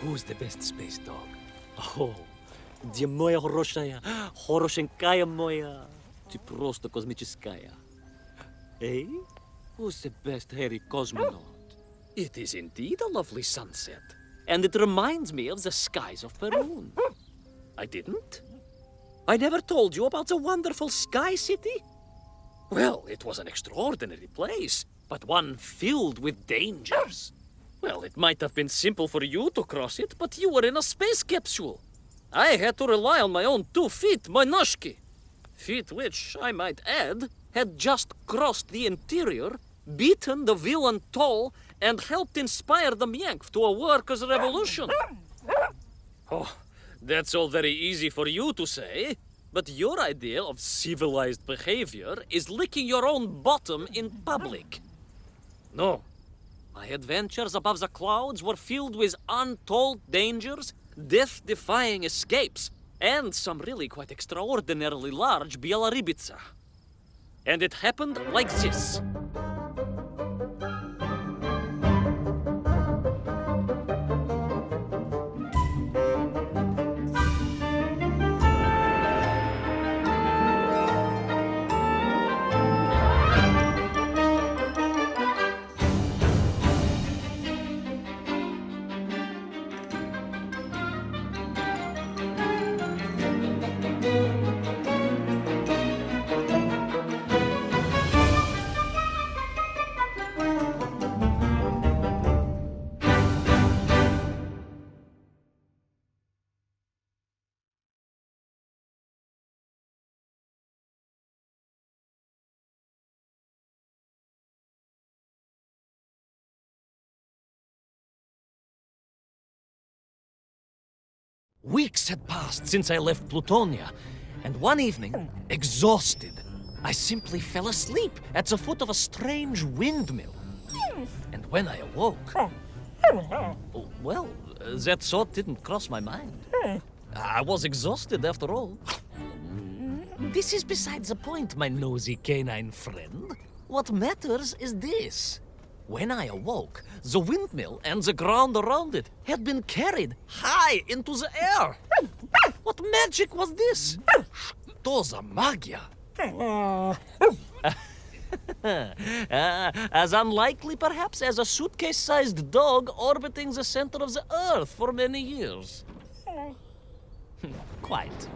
Who's the best space dog? Oh, где моя хорошая, хорошенькая моя, ты просто космическая. Eh? Who's the best hairy cosmonaut? It is indeed a lovely sunset, and it reminds me of the skies of Peru. I didn't? I never told you about the wonderful Sky City? Well, it was an extraordinary place, but one filled with dangers. Well, it might have been simple for you to cross it, but you were in a space capsule. I had to rely on my own 2 feet, my noshki. Feet which, I might add, had just crossed the interior, beaten the villain Toll, and helped inspire the Myank to a workers' revolution. Oh, that's all very easy for you to say, but your idea of civilized behavior is licking your own bottom in public. No. My adventures above the clouds were filled with untold dangers, death-defying escapes, and some really quite extraordinarily large bielaribica. And it happened like this. Weeks had passed since I left Plutonia, and one evening, exhausted, I simply fell asleep at the foot of a strange windmill. And when I awoke, well, that thought didn't cross my mind. I was exhausted after all. This is beside the point, my nosy canine friend. What matters is this. When I awoke, the windmill and the ground around it had been carried high into the air. What magic was this? Что за магия? As unlikely, perhaps, as a suitcase-sized dog orbiting the center of the Earth for many years. Quite.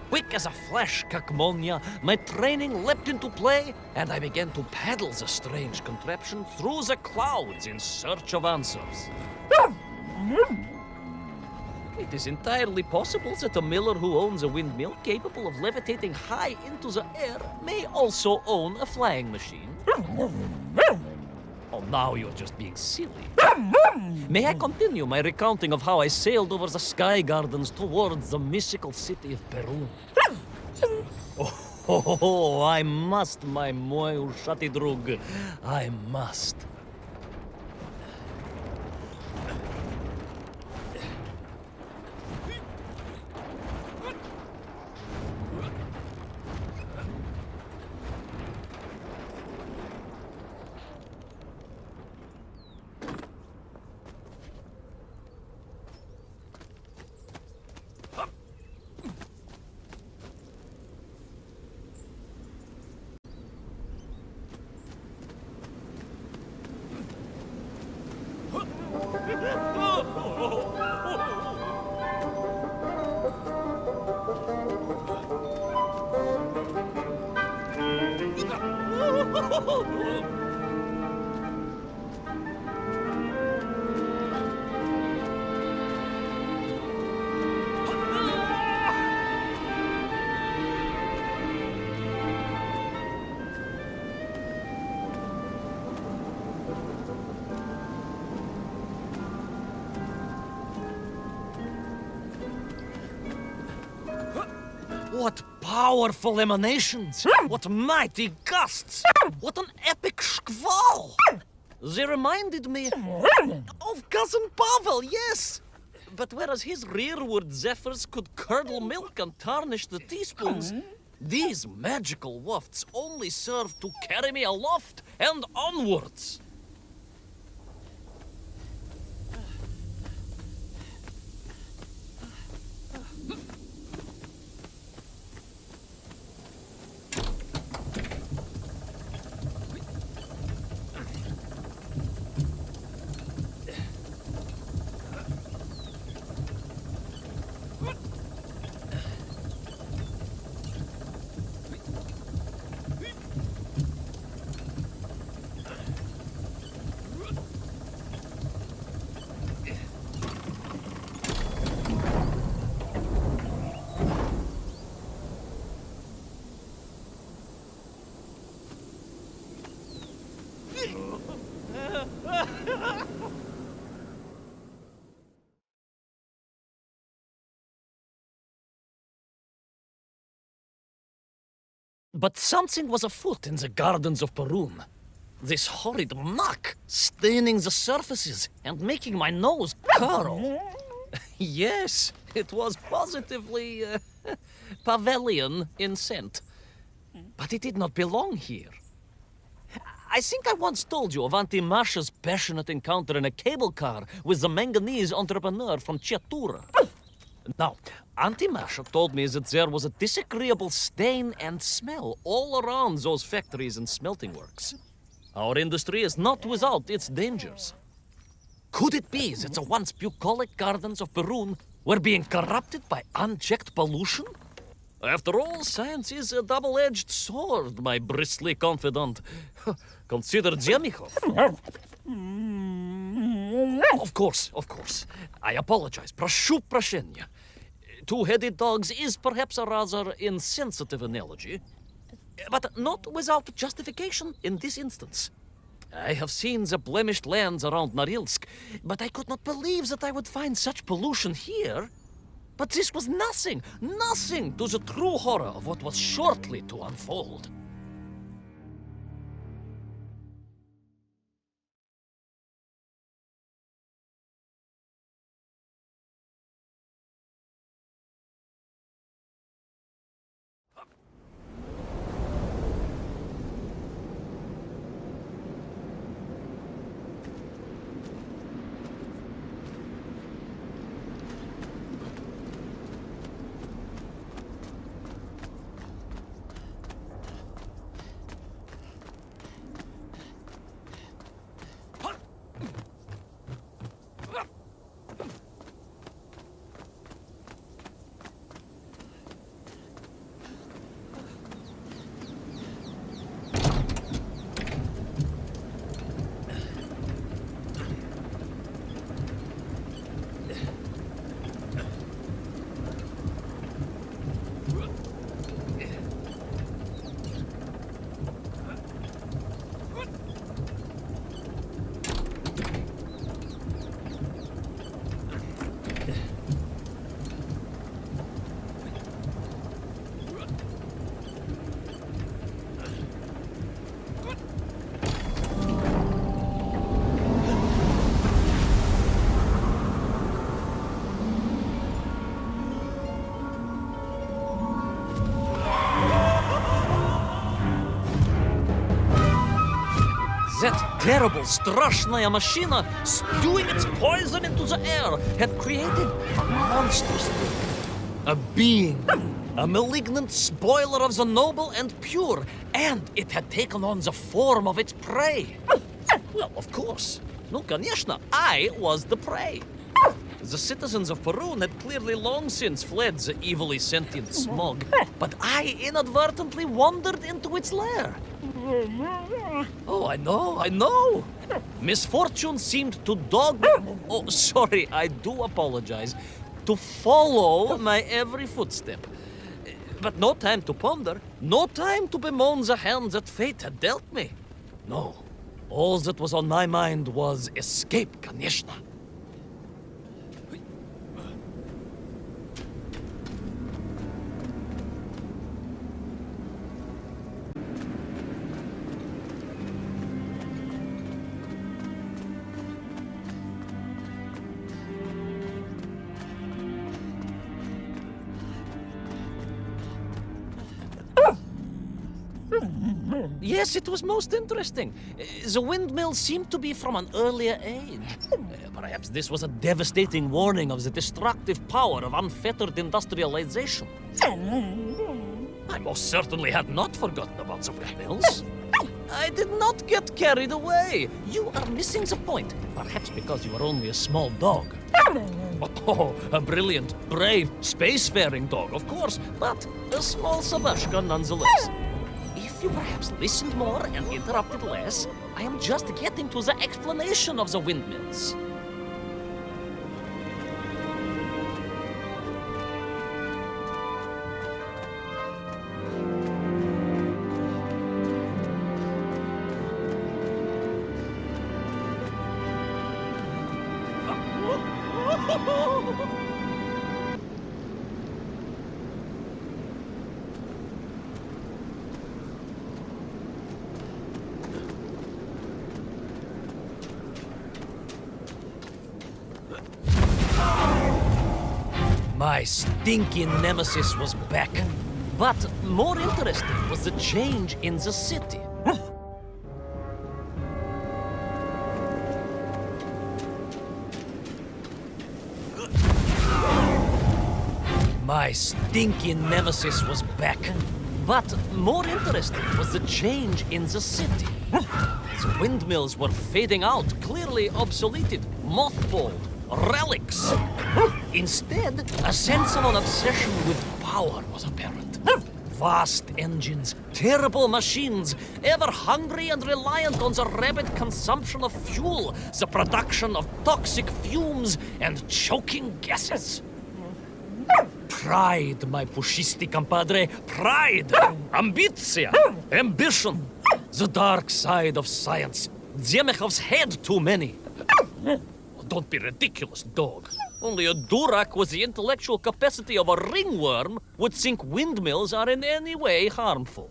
Quick as a flash, Kakmonia, my training leapt into play, and I began to paddle the strange contraption through the clouds in search of answers. It is entirely possible that a miller who owns a windmill capable of levitating high into the air may also own a flying machine. Oh, now you're just being silly. May I continue my recounting of how I sailed over the sky gardens towards the mystical city of Peru? Oh, I must, my moi ushati drug. I must. What powerful emanations! What mighty gusts! What an epic schwall! They reminded me of Cousin Pavel, yes! But whereas his rearward zephyrs could curdle milk and tarnish the teaspoons, These magical wafts only serve to carry me aloft and onwards. But something was afoot in the gardens of Perun. This horrid muck staining the surfaces and making my nose curl. Yes, it was positively pavilion in scent. But it did not belong here. I think I once told you of Auntie Marcia's passionate encounter in a cable car with the manganese entrepreneur from Chiatura. Now, Auntie Marcia told me that there was a disagreeable stain and smell all around those factories and smelting works. Our industry is not without its dangers. Could it be that the once bucolic gardens of Perun were being corrupted by unchecked pollution? After all, science is a double-edged sword, my bristly confidant. Consider Zemikov. Of course. I apologize. Proшу прощения. Two-headed dogs is perhaps a rather insensitive analogy, but not without justification in this instance. I have seen the blemished lands around Norilsk, but I could not believe that I would find such pollution here. But this was nothing to the true horror of what was shortly to unfold. That terrible, straszная machina, spewing its poison into the air, had created a monstrous thing. A being. A malignant spoiler of the noble and pure. And it had taken on the form of its prey. Well, of course. No, конечно, I was the prey. The citizens of Perun had clearly long since fled the evilly sentient Smog, but I inadvertently wandered into its lair. Oh, I know. Misfortune seemed to dog... Oh, sorry, I do apologize. To follow my every footstep. But no time to ponder, no time to bemoan the hand that fate had dealt me. No, all that was on my mind was escape, конечно. Yes, it was most interesting. The windmill seemed to be from an earlier age. Perhaps this was a devastating warning of the destructive power of unfettered industrialization. I most certainly had not forgotten about the windmills. I did not get carried away. You are missing the point. Perhaps because you are only a small dog. Oh, a brilliant, brave, spacefaring dog, of course, but a small Sabashka nonetheless. If you perhaps listened more and interrupted less, I am just getting to the explanation of the windmills. My stinking nemesis was back. But more interesting was the change in the city. My stinking nemesis was back. But more interesting was the change in the city. The windmills were fading out, clearly obsoleted, mothballed, relics. Instead, a sense of an obsession with power was apparent. Vast engines, terrible machines, ever hungry and reliant on the rapid consumption of fuel, the production of toxic fumes and choking gases. Pride, my pushisti compadre, pride, ambitia, ambition, the dark side of science. Zemechov's had too many. Don't be ridiculous, dog. Only a Durak with the intellectual capacity of a ringworm would think windmills are in any way harmful.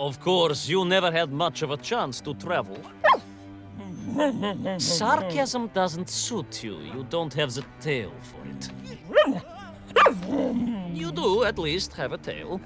Of course, you never had much of a chance to travel. Sarcasm doesn't suit you. You don't have the tail for it. You do, at least, have a tail.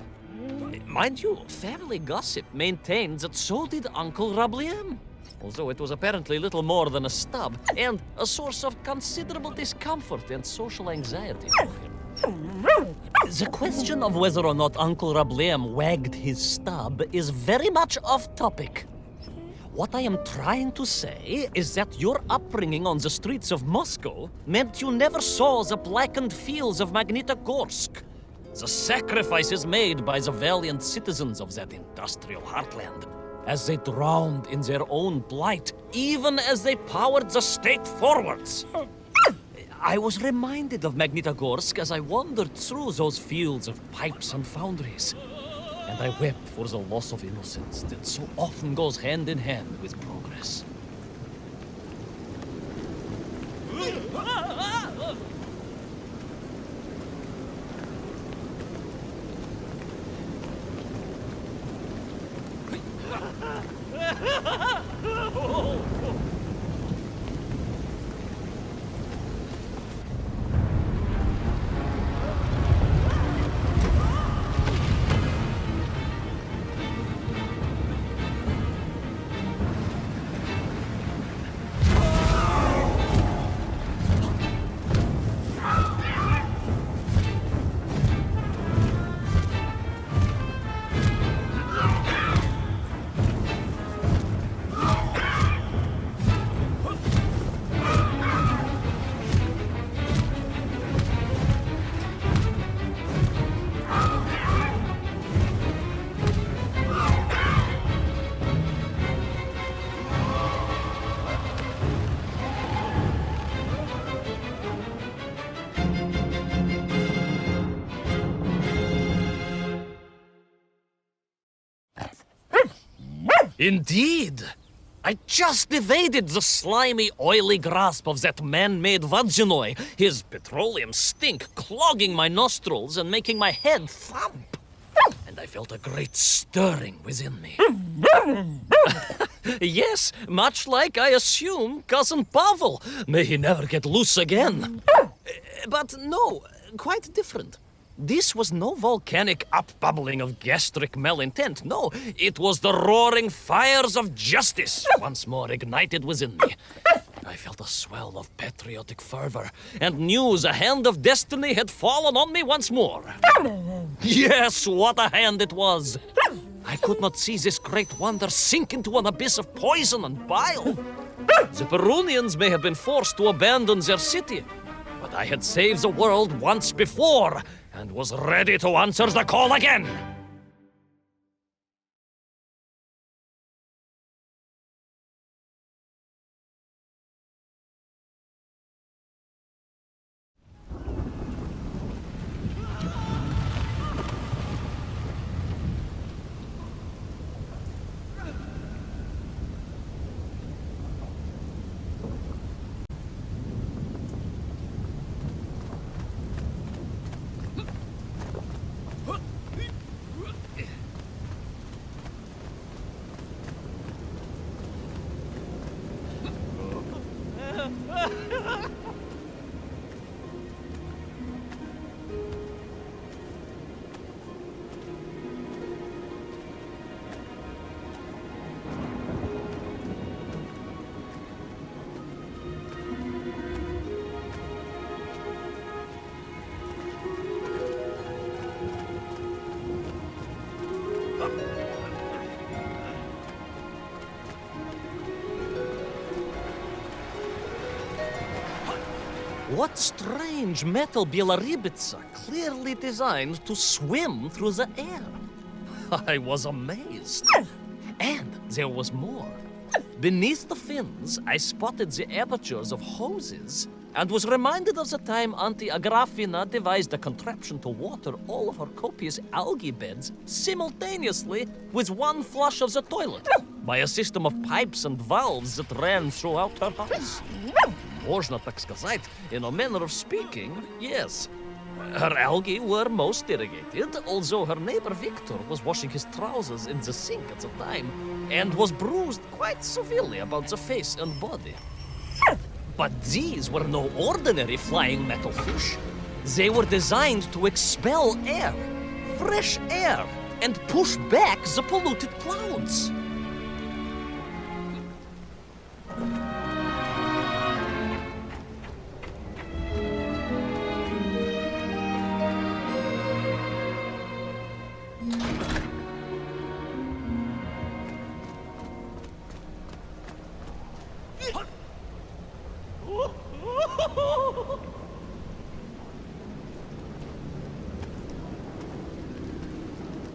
Mind you, family gossip maintained that so did Uncle Rabliem. Although it was apparently little more than a stub, and a source of considerable discomfort and social anxiety for him. The question of whether or not Uncle Rabliem wagged his stub is very much off topic. What I am trying to say is that your upbringing on the streets of Moscow meant you never saw the blackened fields of Magnitogorsk. The sacrifices made by the valiant citizens of that industrial heartland, as they drowned in their own blight, even as they powered the state forwards. I was reminded of Magnitogorsk as I wandered through those fields of pipes and foundries, and I wept for the loss of innocence that so often goes hand in hand with progress. Indeed! I just evaded the slimy, oily grasp of that man-made Vadzinoi, his petroleum stink clogging my nostrils and making my head thump. And I felt a great stirring within me. Yes, much like I assume Cousin Pavel. May he never get loose again. But no, quite different. This was no volcanic upbubbling of gastric malintent. No, it was the roaring fires of justice once more ignited within me. I felt a swell of patriotic fervor and knew the hand of destiny had fallen on me once more. Yes, what a hand it was! I could not see this great wonder sink into an abyss of poison and bile. The Perunians may have been forced to abandon their city, but I had saved the world once before and was ready to answer the call again. What strange metal Bielaribitsa clearly designed to swim through the air? I was amazed. And there was more. Beneath the fins, I spotted the apertures of hoses and was reminded of the time Auntie Agrafina devised a contraption to water all of her copious algae beds simultaneously with one flush of the toilet by a system of pipes and valves that ran throughout her house. Можно так сказать, in a manner of speaking, yes. Her algae were most irrigated, although her neighbor Victor was washing his trousers in the sink at the time and was bruised quite severely about the face and body. But these were no ordinary flying metal fish. They were designed to expel air, fresh air, and push back the polluted clouds.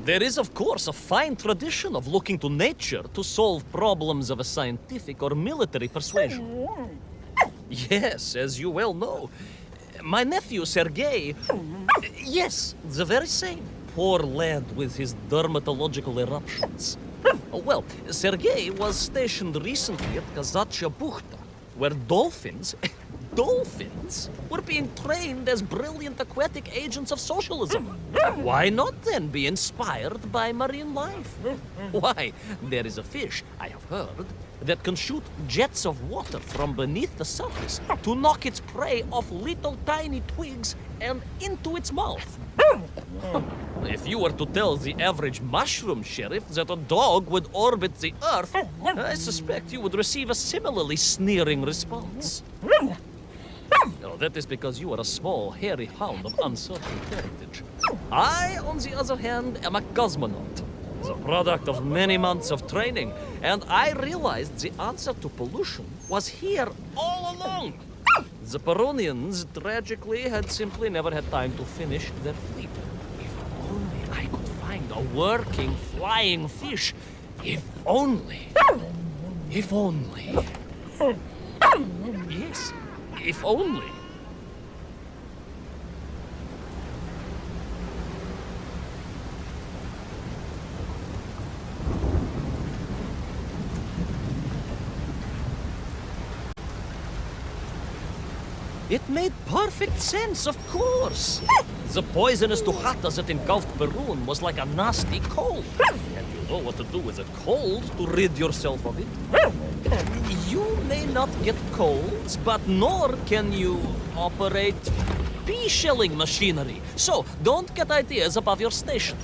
There is, of course, a fine tradition of looking to nature to solve problems of a scientific or military persuasion. Yes, as you well know. My nephew, Sergei... Yes, the very same. Poor lad with his dermatological eruptions. Well, Sergei was stationed recently at Kazachya Buchta, where dolphins... dolphins were being trained as brilliant aquatic agents of socialism. Why not then be inspired by marine life? Why, there is a fish, I have heard, that can shoot jets of water from beneath the surface to knock its prey off little tiny twigs and into its mouth. If you were to tell the average mushroom sheriff that a dog would orbit the Earth, I suspect you would receive a similarly sneering response. No, that is because you are a small, hairy hound of uncertain parentage. I, on the other hand, am a cosmonaut, the product of many months of training, and I realized the answer to pollution was here all along. The Perunians, tragically, had simply never had time to finish their fleet. If only I could find a working, flying fish. If only. If only. Yes. If only. It made perfect sense, of course. The poisonous Tuhata that engulfed Perun was like a nasty cold. And you know what to do with a cold to rid yourself of it. You may not get colds, but nor can you operate pea-shelling machinery. So, don't get ideas above your station.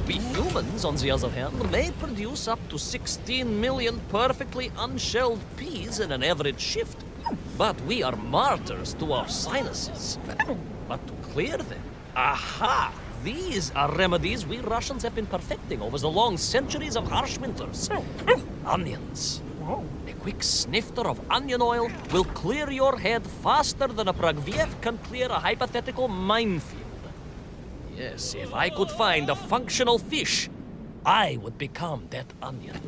We humans, on the other hand, may produce up to 16 million perfectly unshelled peas in an average shift. But we are martyrs to our sinuses. But to clear them, aha! These are remedies we Russians have been perfecting over the long centuries of harsh winters. Onions. A quick snifter of onion oil will clear your head faster than a Pragviev can clear a hypothetical minefield. Yes, if I could find a functional fish, I would become that onion.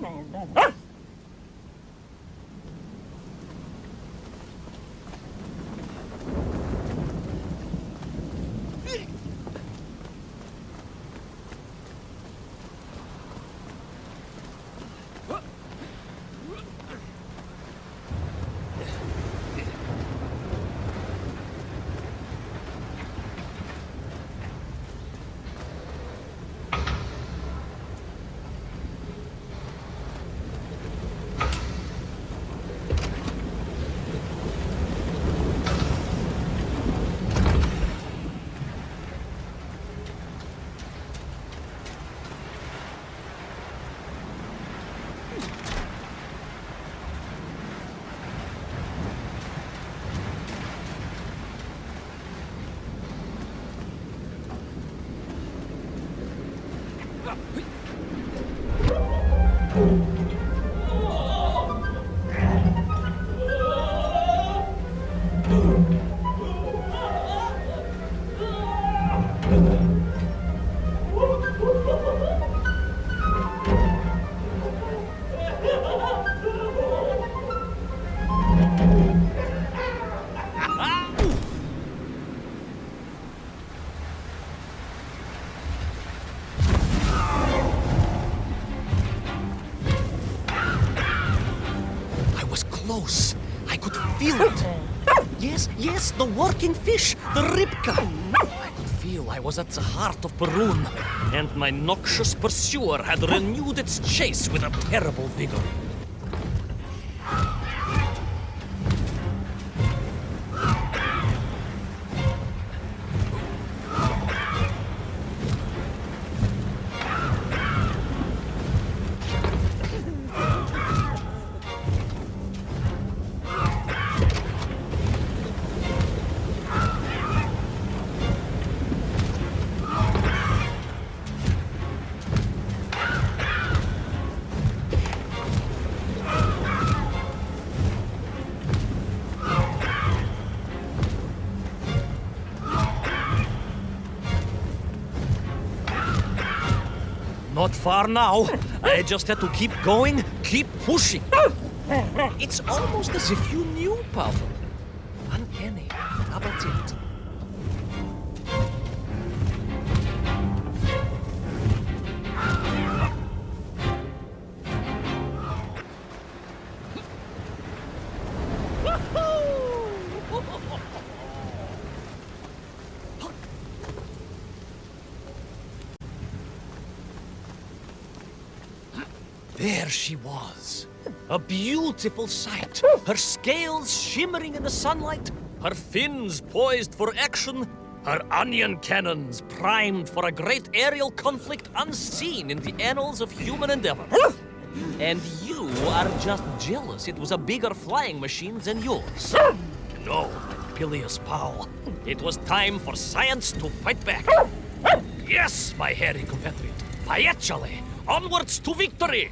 Close. I could feel it. Yes, the working fish, the ribka. I could feel I was at the heart of Perun, and my noxious pursuer had renewed its chase with a terrible vigor. Not far now. I just had to keep going, keep pushing. It's almost as if you knew, Pavel. Uncanny. How about it? There she was. A beautiful sight. Her scales shimmering in the sunlight. Her fins poised for action. Her onion cannons primed for a great aerial conflict unseen in the annals of human endeavor. And you are just jealous it was a bigger flying machine than yours. No, my bilious pal. It was time for science to fight back. Yes, my hairy compatriot. Paechale! Onwards to victory!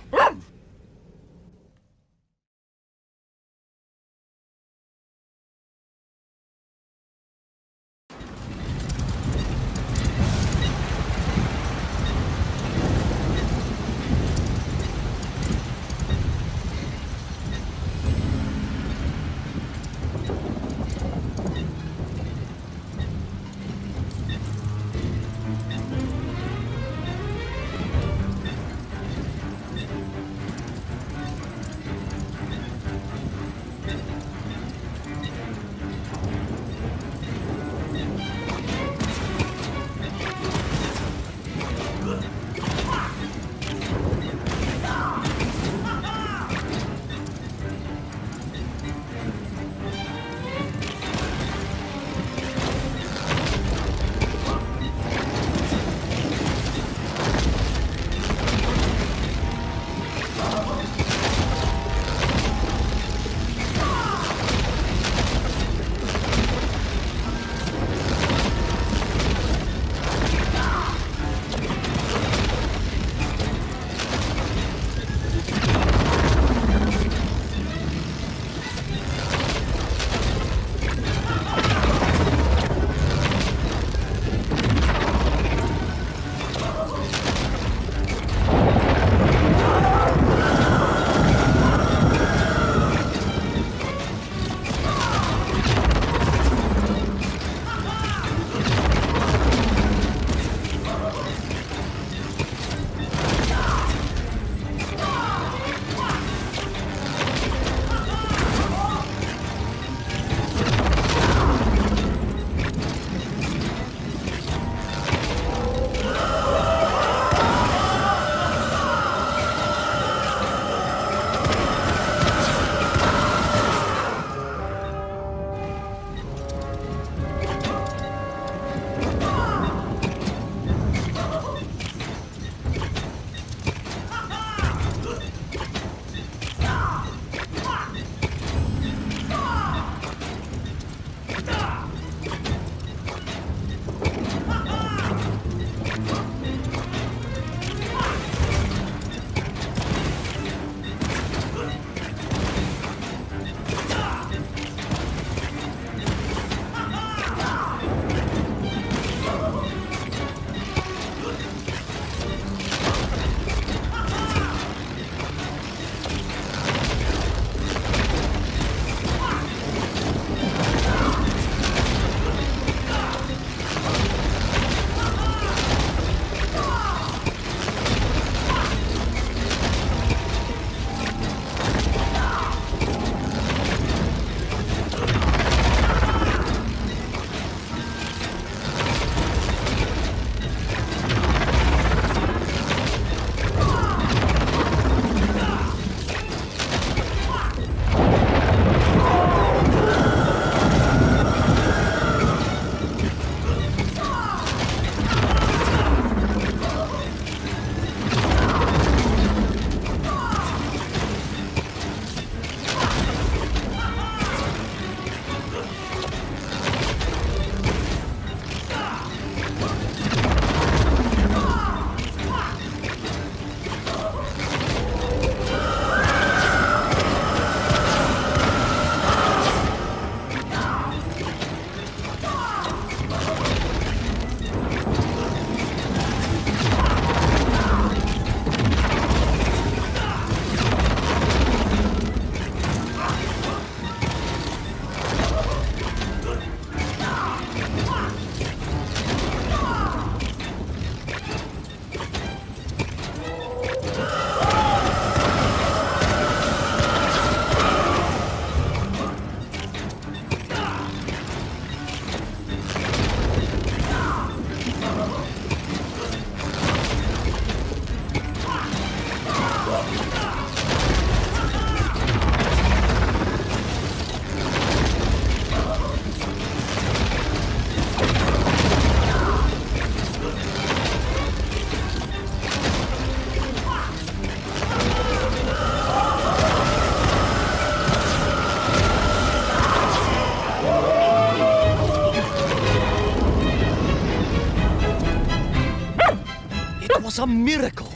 It was a miracle.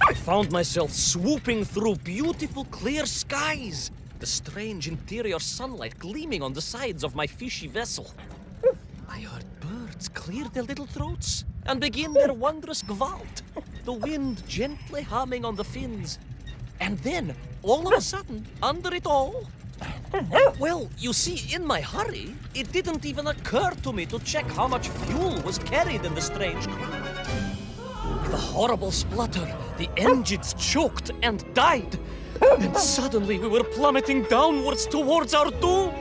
I found myself swooping through beautiful clear skies, the strange interior sunlight gleaming on the sides of my fishy vessel. I heard birds clear their little throats and begin their wondrous gvalt, the wind gently humming on the fins. And then, all of a sudden, under it all, well, you see, in my hurry, it didn't even occur to me to check how much fuel was carried in the strange craft. With a horrible splutter, the engines choked and died. And suddenly we were plummeting downwards towards our doom.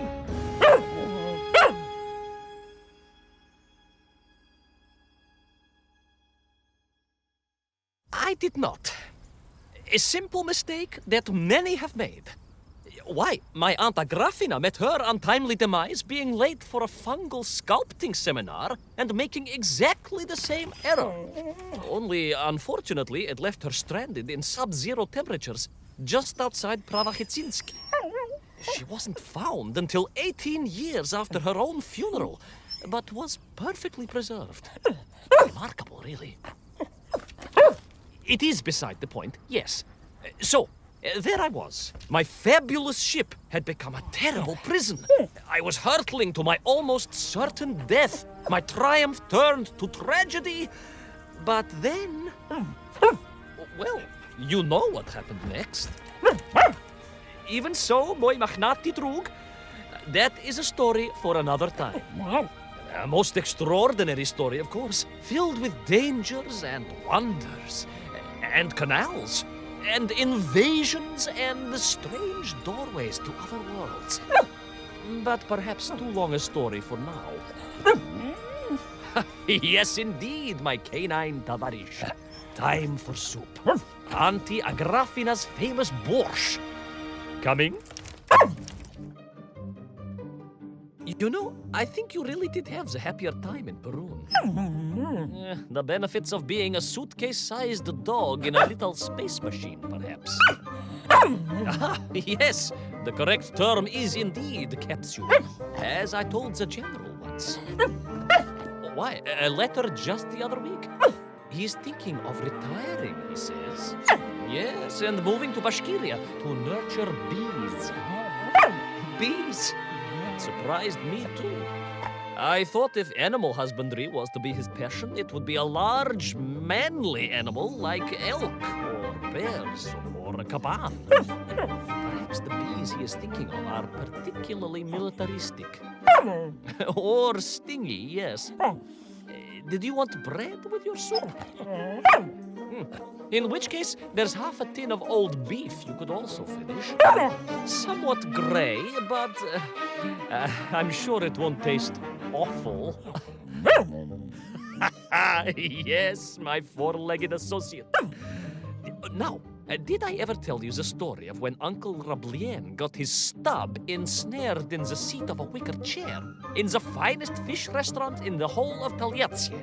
I did not. A simple mistake that many have made. Why, my Aunt Agrafina met her untimely demise being late for a fungal sculpting seminar and making exactly the same error. Only, unfortunately, it left her stranded in sub-zero temperatures just outside Pravachitsinsk. She wasn't found until 18 years after her own funeral, but was perfectly preserved. Remarkable, really. It is beside the point, yes. So, there I was. My fabulous ship had become a terrible prison. I was hurtling to my almost certain death. My triumph turned to tragedy. But then... well, you know what happened next. Even so, moi magnati drug, that is a story for another time. A most extraordinary story, of course, filled with dangers and wonders, and canals, and invasions, and strange doorways to other worlds. But perhaps too long a story for now. Yes, indeed, my canine tavarish. Time for soup. Auntie Agrafina's famous borscht. Coming? You know, I think you really did have the happier time in Peru. The benefits of being a suitcase-sized dog in a little space machine, perhaps. Yes, the correct term is indeed capsule, as I told the general once. Why, a letter just the other week. He's thinking of retiring, he says. Yes, and moving to Bashkiria to nurture bees. Bees? Surprised me too. I thought if animal husbandry was to be his passion, it would be a large, manly animal like elk, or bears, or a caban. Perhaps the bees he is thinking of are particularly militaristic. Or stingy, yes. Did you want bread with your soup? In which case, there's half a tin of old beef you could also finish. Somewhat gray, but I'm sure it won't taste awful. Yes, my four-legged associate. Now, did I ever tell you the story of when Uncle Rablien got his stub ensnared in the seat of a wicker chair in the finest fish restaurant in the whole of Taliatsia?